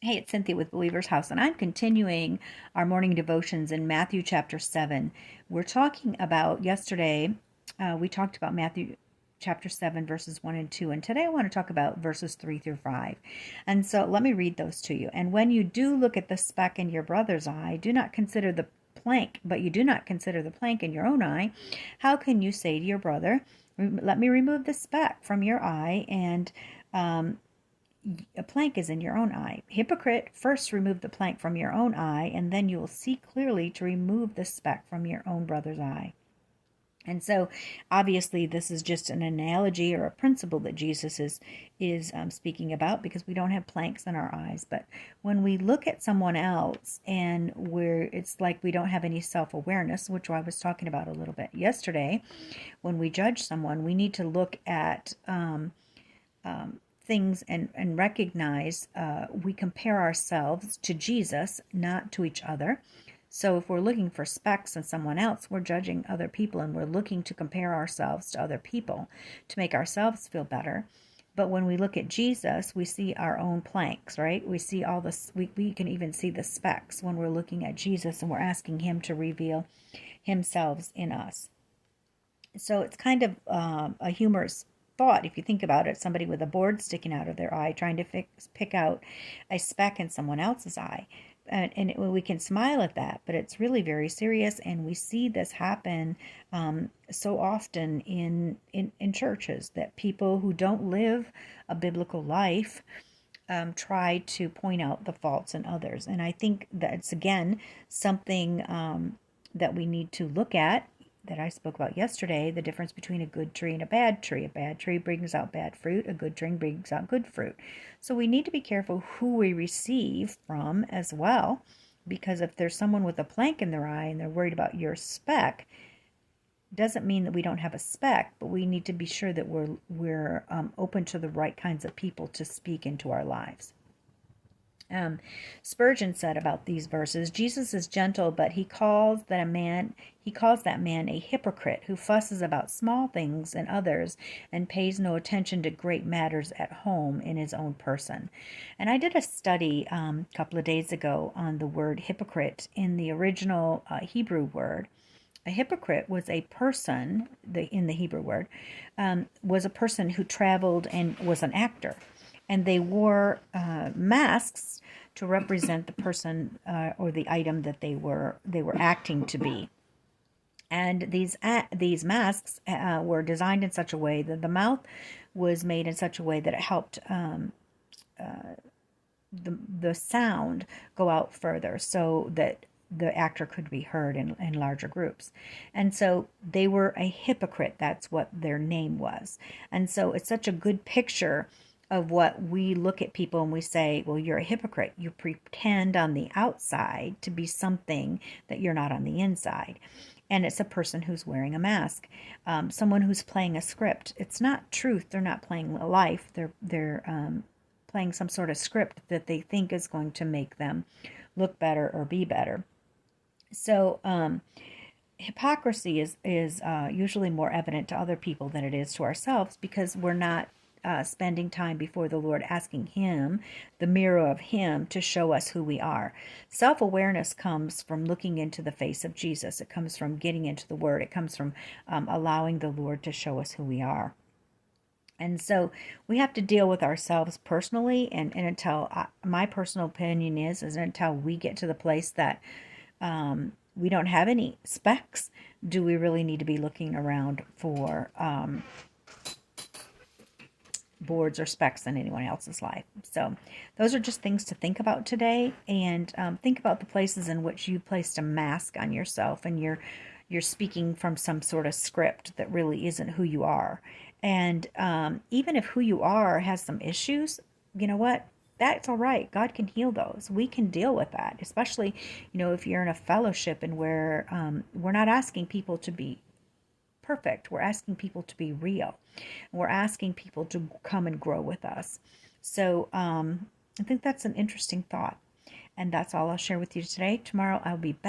Hey, it's Cynthia with Believer's House, and I'm continuing our morning devotions in Matthew chapter 7. We're talking about yesterday, we talked about Matthew chapter 7, verses 1 and 2, and today I want to talk about verses 3 through 5. And so let me read those to you. And when you do look at the speck in your brother's eye, do not consider the plank, but you do not consider the plank in your own eye. How can you say to your brother, let me remove the speck from your eye, and a plank is in your own eye? Hypocrite, first remove the plank from your own eye, and then you will see clearly to remove the speck from your own brother's eye. And so, obviously, this is just an analogy or a principle that Jesus is speaking about, because we don't have planks in our eyes. But when we look at someone else and it's like we don't have any self-awareness, which I was talking about a little bit yesterday, when we judge someone, we need to look at things and recognize we compare ourselves to Jesus, not to each other. So if we're looking for specks in someone else, we're judging other people, and we're looking to compare ourselves to other people to make ourselves feel better. But when we look at Jesus, we see our own planks, right? We see all this, we can even see the specks when we're looking at Jesus and we're asking him to reveal himself in us. So it's kind of a humorous thought if you think about it. Somebody with a board sticking out of their eye trying to pick out a speck in someone else's eye. We can smile at that, but it's really very serious, and we see this happen so often in churches, that people who don't live a biblical life try to point out the faults in others. And I think that's, again, something that we need to look at, that I spoke about yesterday, the difference between a good tree and a bad tree. A bad tree brings out bad fruit. A good tree brings out good fruit. So we need to be careful who we receive from as well, because if there's someone with a plank in their eye and they're worried about your speck, doesn't mean that we don't have a speck, but we need to be sure that we're open to the right kinds of people to speak into our lives. Spurgeon said about these verses, Jesus is gentle, but he calls that man a hypocrite who fusses about small things in others and pays no attention to great matters at home in his own person. And I did a study a couple of days ago on the word hypocrite in the original Hebrew word. A hypocrite was a person, in the Hebrew word, was a person who traveled and was an actor. And they wore masks to represent the person or the item that they were acting to be. And these masks were designed in such a way that the mouth was made in such a way that it helped the sound go out further, so that the actor could be heard in larger groups. And so they were a hypocrite. That's what their name was. And so it's such a good picture of what we look at people and we say, well, you're a hypocrite. You pretend on the outside to be something that you're not on the inside. And it's a person who's wearing a mask, someone who's playing a script. It's not truth. They're not playing life. They're playing some sort of script that they think is going to make them look better or be better. So hypocrisy is usually more evident to other people than it is to ourselves, because we're not spending time before the Lord, asking him, the mirror of him, to show us who we are. Self-awareness comes from looking into the face of Jesus. It comes from getting into the Word. It comes from allowing the Lord to show us who we are. And so we have to deal with ourselves personally, and until my personal opinion is until we get to the place that we don't have any specks, do we really need to be looking around for boards or specks in anyone else's life? So those are just things to think about today, and think about the places in which you placed a mask on yourself, and you're speaking from some sort of script that really isn't who you are. And even if who you are has some issues, you know what? That's all right. God can heal those. We can deal with that, especially, if you're in a fellowship and where we're not asking people to be perfect. We're asking people to be real. We're asking people to come and grow with us. So I think that's an interesting thought. And that's all I'll share with you today. Tomorrow I'll be back.